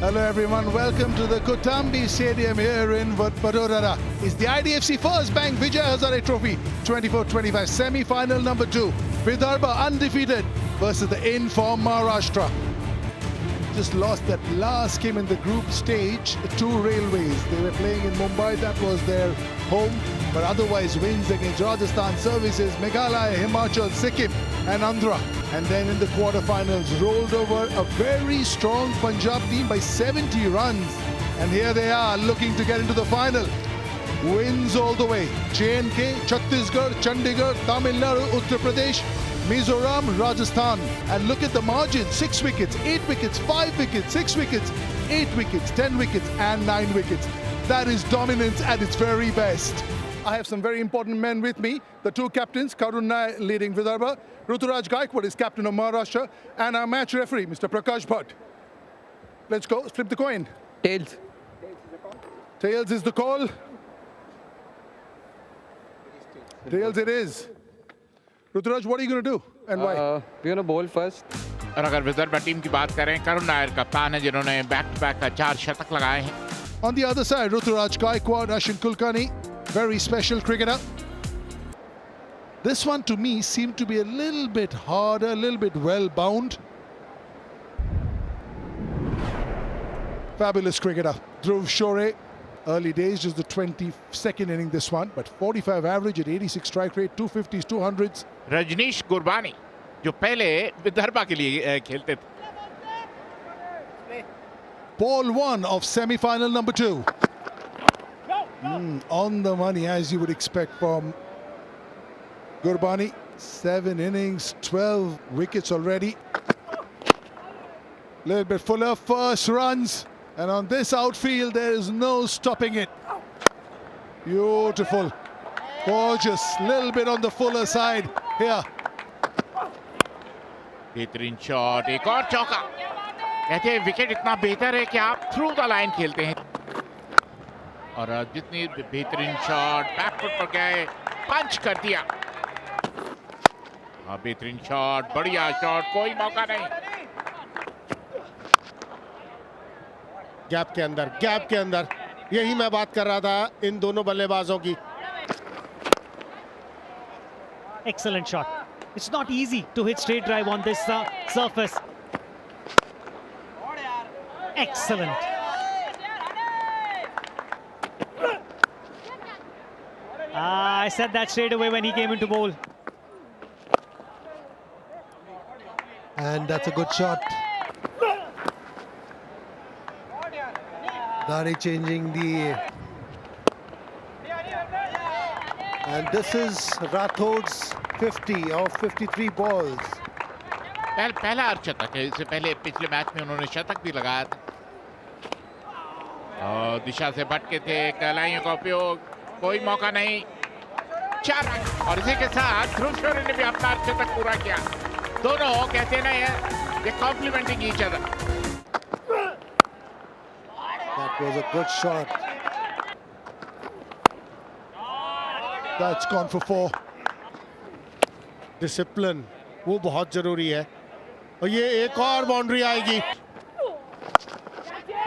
Hello everyone, welcome to the Kotambi Stadium here in Vadodara. It's the IDFC First Bank Vijay Hazare Trophy 24-25 semi-final number 2. Vidarbha undefeated versus the in-form Maharashtra. Just lost that last game in the group stage to Railways. They were playing in Mumbai, that was their home. But otherwise wins against Rajasthan Services, Meghalaya, Himachal, Sikkim and Andhra. And then in the quarterfinals rolled over a very strong Punjab team by 70 runs. And here they are looking to get into the final. Wins all the way. J&K, Chhattisgarh, Chandigarh, Tamil Nadu, Uttar Pradesh, Mizoram, Rajasthan. And look at the margin. 6 wickets, 8 wickets, 5 wickets, 6 wickets, 8 wickets, 10 wickets and 9 wickets. That is dominance at its very best. I have some very important men with me. The two captains, Karun Nair leading Vidarbha, Ruturaj Gaikwad is captain of Maharashtra, and our match referee, Mr. Prakash Bhatt. Let's go, flip the coin. Tails. Tails is the call. Tails it is. Ruturaj, what are you going to do and why? We're going to bowl first. और अगर Vidarbha team की बात करें, करुण नायर कप्तान है जिन्होंने back to back 4 शतक लगाए हैं. On the other side, Ruturaj Gaikwad, Ashwin Kulkarni, very special cricketer. This one to me seemed to be a little bit harder, a little bit well bound. Fabulous cricketer. Dhruv Shore, early days, just the 22nd inning this one, but 45 average at 86 strike rate, 250s, 200s. Rajneesh Gurbani जो पहले विदर्भ के लिए खेलते थे. Ball 1 of semi-final number 2. On the money, as you would expect from Gurbani. 7 innings, 12 wickets already. Little bit fuller, first runs. And on this outfield, there is no stopping it. Beautiful. Gorgeous. Little bit on the fuller side here. बेहतरीन shot, एक और चौका. कहते हैं wicket इतना बेहतर है कि आप थ्रू द लाइन खेलते हैं. और जितनी बेहतरीन शॉट, बैकफुट पर गए, पंच कर दिया. बेहतरीन शॉट, बढ़िया शॉट, कोई मौका नहीं. गैप के अंदर यही मैं बात कर रहा था इन दोनों बल्लेबाजों की. Excellent shot. It's not easy to hit straight drive on this surface. Excellent. I said that straight away when he came into bowl. And that's a good shot. Dari changing the... And this is Rathod's 50 of 53 balls. पहला अर्धशतक है. इससे पहले पिछले match में उन्होंने शतक भी लगाया था. और दिशा से भटके थे, कहलाइयों का उपयोग, कोई मौका नहीं. 4 रन. और इसी के साथ ध्रुव शोरे ने भी अपना अर्धशतक पूरा किया. दोनों कहते ना ये complementing each other. That was a good shot. That's gone for 4. Discipline वो बहुत जरूरी है. और ये एक और बाउंड्री आएगी.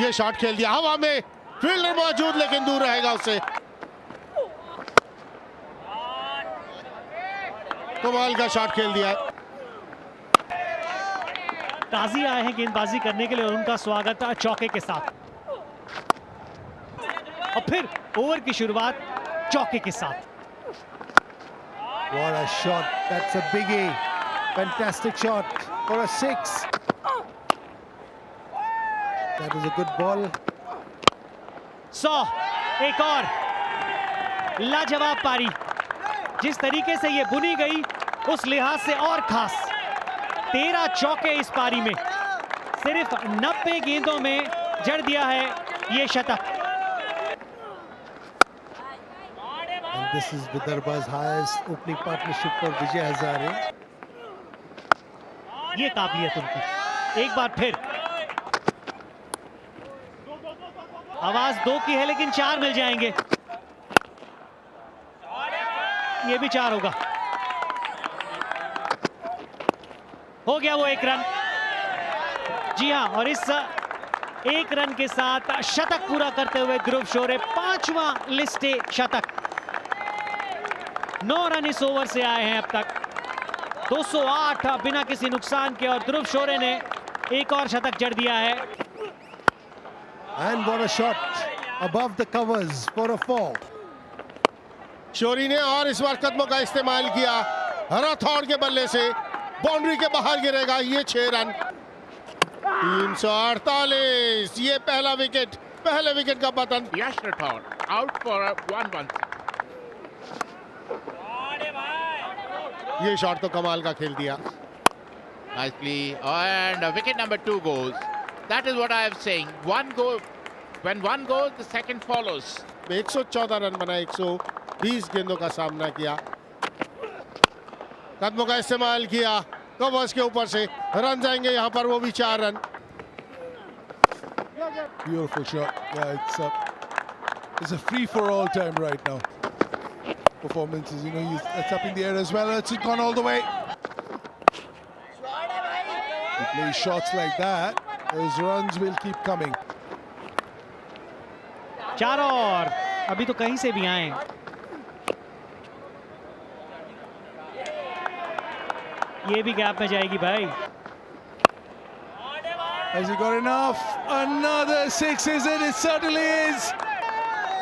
ये शॉट खेल दिया हवा में. फील्डर मौजूद लेकिन दूर रहेगा उससे. कमाल का शॉट खेल दिया. काजी आए हैं गेंदबाजी करने के लिए और उनका स्वागत चौके के साथ. और फिर ओवर की शुरुआत चौके के साथ. What a shot. That's a biggie. Fantastic shot for a 6. That is a good ball. 100. एक और लाजवाब पारी. जिस तरीके से ये बुनी गई उस लिहाज से और खास. 13 चौके इस पारी में. सिर्फ 90 गेंदों में जड़ दिया है ये शतक. And this is Vidarbha's highest opening partnership for Vijay Hazare. ये काबिलियत उनकी. एक बार फिर आवाज 2 की है लेकिन 4 मिल जाएंगे. ये भी 4 होगा. हो गया वो 1 रन. जी हां, और इस एक रन के साथ शतक पूरा करते हुए ध्रुव शोरे 5वां लिस्ट ए शतक। 9 रन इस ओवर से आए हैं अब तक, 208 बिना किसी नुकसान के, और ध्रुव शोरे ने एक और शतक जड़ दिया है। And what a shot above the covers for a 4. शोरी ने और इस बार कदमों का इस्तेमाल किया, राठौड़ के बल्ले से बाउंड्री के बाहर गिरेगा ये 6 रन। 348, ये पहला विकेट, पहले विकेट का पतन। Yash Rathod out for a 1-1. ये शॉट तो कमाल का खेल दिया। Nicely, and wicket number 2 goes. That is what I am saying. One goal, when one goes, the second follows. 114 run बना, 120 गेंदों का सामना किया, कदमों का इस्तेमाल किया, कवर्स के ऊपर से रन जाएंगे यहाँ पर, वो भी 4 run. Beautiful shot. Yeah, it's a free for all time right now. Performances, you know, it's up in the air as well. It's gone all the way. He plays shots like that, those runs will keep coming. 4 और अभी तो कहीं से भी आए। ये भी gap में जाएगी भाई। Has he got enough? Another 6, is it? It certainly is.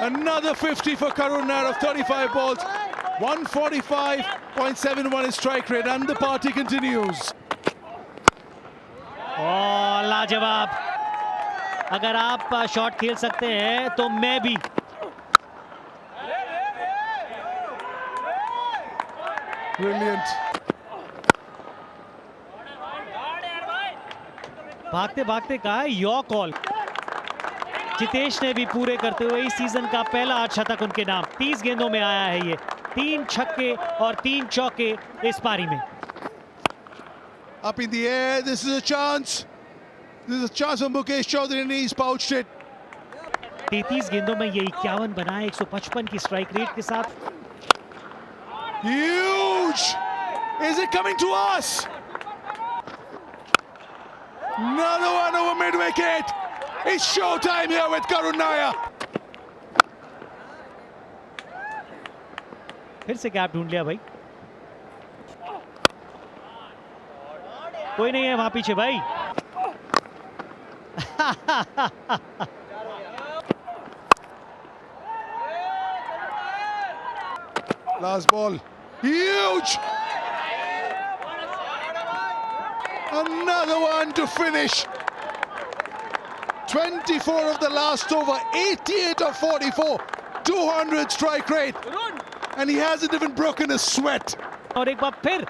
Another 50 for Karun Nair of 35 balls. 145.71 is strike rate, and the party continues. और लाजवाब। अगर आप शॉट खेल सकते हैं तो मैं भी। Brilliant. भागते भागते कहा योर कॉल। जितेश ने भी पूरे करते हुए इस सीजन का पहला शतक उनके नाम। 30 गेंदों में आया है ये, 3 छक्के और 3 चौके इस पारी में। Up in the air, this is a chance. This is a chance for Mukesh Chaudhary and he's pouched it. 33 गेंदों में ये 51 बनाए 155 की स्ट्राइक रेट के साथ। Huge! Is it coming to us? Another one over mid-wicket. It's showtime here with Karun Nair. फिर से gap ढूंढ लिया भाई। कोई नहीं है वहां पीछे भाई। Last ball. Huge! Another one to finish. 24 of the last over, 88 of 44, 200 strike rate, and he hasn't even broken a sweat. और एक बार फिर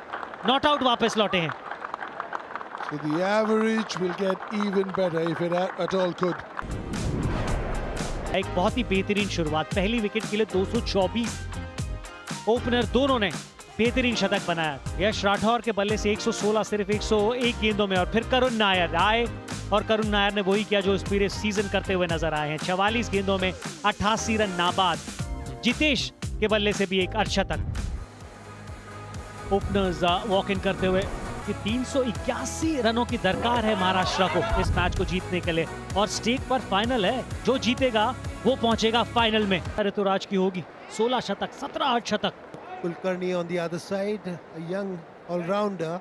नॉट आउट वापस लौटे हैं। So the average will get even better if it at all could. एक बहुत ही बेहतरीन शुरुआत, पहली विकेट के लिए 224। ओपनर दोनों ने बेहतरीन शतक बनाया। यश राठौर के बल्ले से 116 सिर्फ 101 गेंदों में, और फिर करुण नायर आए और करुण नायर ने वही किया जो इस पूरे सीजन करते हुए नजर आए हैं। 44 गेंदों में 88 रन नाबाद। जितेश के बल्ले से भी एक अर्धशतक। ओपनर्स वॉक इन करते हुए कि 381 रनों की दरकार है महाराष्ट्र को इस मैच को जीतने के लिए, और स्टेक पर फाइनल है। जो जीतेगा वो पहुंचेगा फाइनल में। ऋतुराज की होगी 16 शतक, 17 अर्धशतक। Kulkarni on the other side, a young all-rounder.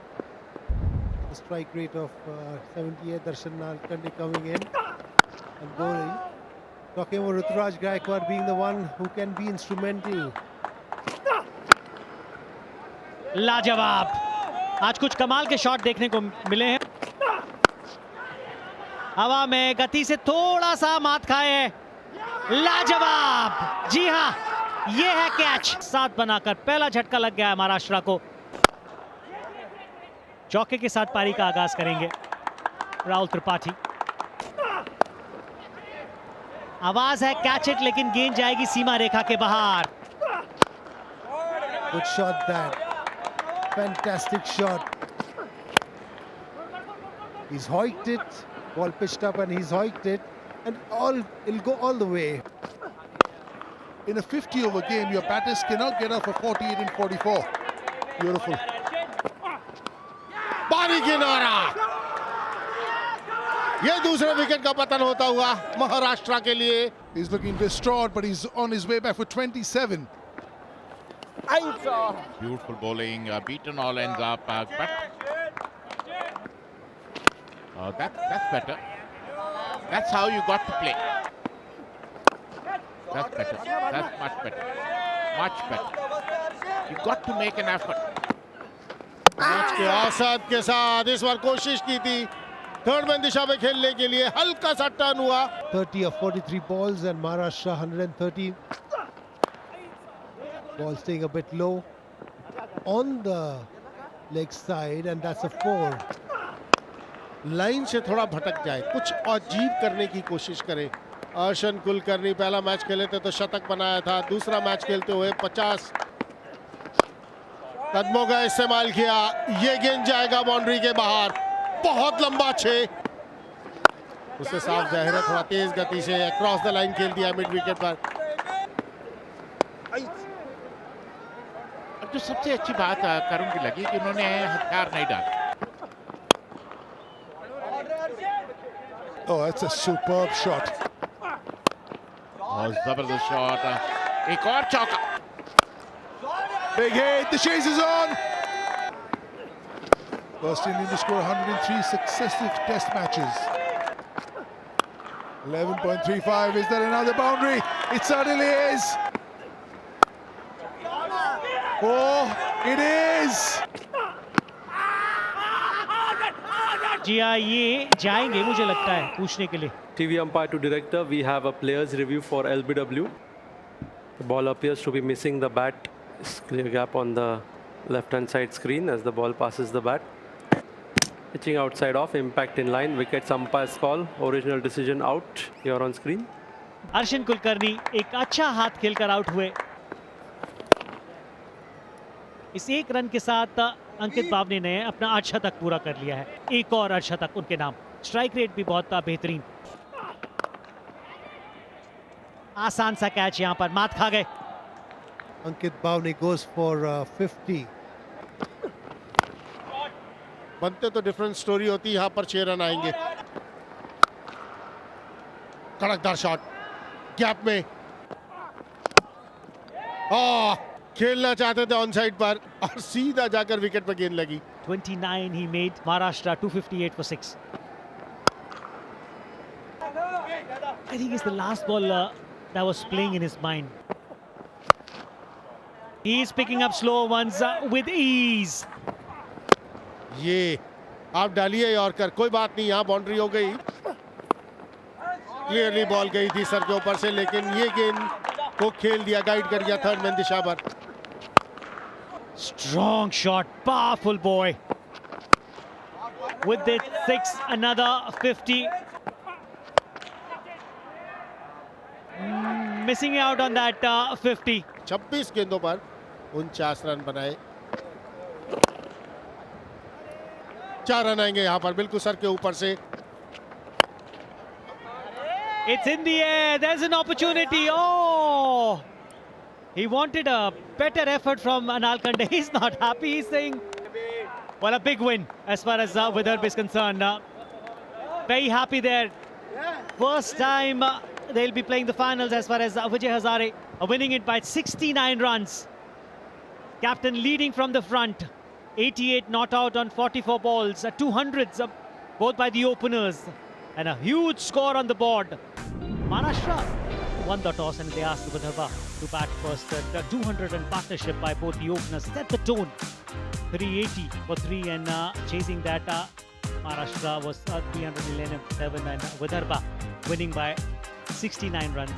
A strike rate of 78. Darshan Nalkande coming in and bowling. Talking about Ruturaj Gaikwad being the one who can be instrumental. लाजवाब, आज कुछ कमाल के शॉट देखने को मिले हैं। हवा में गति से थोड़ा सा मात खाए हैं। लाजवाब, जी हाँ, ये है कैच। 7 बनाकर पहला झटका लग गया है महाराष्ट्र को। चौके के साथ पारी का आगाज करेंगे राहुल त्रिपाठी। आवाज है कैच इट, लेकिन गेंद जाएगी सीमा रेखा के बाहर। Good shot that. Fantastic shot. He's hoiked it. Ball pitched up and he's hoiked it. And it'll go all the way. In a 50 over game, your batters cannot get off for 48 and 44. Beautiful. बारी किनारा, ये दूसरे wicket का पतन होता हुआ महाराष्ट्र के लिए। He's looking distraught, but he's on his way back for 27. Beautiful bowling, beaten all ends up, but that's better. That's how you got to play. That's better. That's much better. Much better. You got to make an effort. Match के औसत के साथ इस बार कोशिश की थी third man दिशा में खेलने के लिए, हल्का सा टर्न हुआ। 30 of 43 balls and Maharashtra 113. Ball staying a bit low on the leg side and that's a 4. Line से थोड़ा भटक जाए, कुछ अजीब करने की कोशिश करे। अर्शन कुलकर्णी पहला मैच खेले थे तो शतक बनाया था, दूसरा मैच खेलते हुए 50 कदमों का इस्तेमाल किया। ये गेंद जाएगा बाउंड्री के बाहर, बहुत लंबा 6। उससे साफ जाहिर है थोड़ा तेज गति से क्रॉस द लाइन खेल दिया मिड विकेट पर। अब जो सबसे अच्छी बात करुण की लगी कि उन्होंने हथियार नहीं डाला। Oh, that's a superb shot. और जबरदस्त शॉट, एक और चौका। Big hit, the chase is on. First Indian to score 103 successive test matches. 11.35, is that another boundary? It certainly is. Oh, it is. जी हाँ, ये जाएंगे मुझे लगता है पूछने के लिए। TV umpire to director, we have a player's review for LBW. The ball appears to be missing the bat. Clear gap on the left-hand side screen as the ball passes the bat. Pitching outside off, impact in line, wickets umpire's call, original decision out here on screen. Arshan Kulkarni एक अच्छा हाथ खेलकर out हुए। इस एक run के साथ अंकित बावने ने अपना अर्धशतक पूरा कर लिया है। एक और अर्धशतक उनके नाम। स्ट्राइक रेट भी बहुत बेहतरीन। आसान सा कैच यहां पर, मात खा गए। Ankit Bhavne goes for 50. बनते तो डिफरेंट स्टोरी होती, यहाँ पर 6 रन आएंगे। कड़कदार शॉट गैप में, खेलना चाहते थे ऑन साइड पर और सीधा जाकर विकेट पर गेंद लगी। 29 he made. Maharashtra 258 for 6. I think it's the last ball that was playing in his mind. He's picking up slow ones with ease. ये आप डालिए यॉर्कर, कोई बात नहीं, यहाँ बाउंड्री हो गई। क्लियरली बॉल गई थी सर के ऊपर से, लेकिन ये गेंद को खेल दिया, गाइड कर दिया थर्ड मैन दिशा पर। Strong shot, powerful boy. With the 6, another 50. Missing out on that 50. 26 गेंदों पर 49 रन बनाए। 4 रन आएंगे यहाँ पर बिल्कुल सर के ऊपर से। It's in the air. There's an opportunity. Oh, he wanted a better effort from Analkande. He's not happy. He's saying, well, a big win as far as Vidarbha is concerned. Very happy there. First time they'll be playing the finals as far as Vijay Hazare winning it by 69 runs. Captain leading from the front. 88 not out on 44 balls. 200s both by the openers. And a huge score on the board. Maharashtra won the toss and they asked Vidarbha to bat first. The 200 run partnership by both the openers set the tone. 380 for 3 and chasing that Maharashtra was 311 and Vidarbha winning by 69 runs.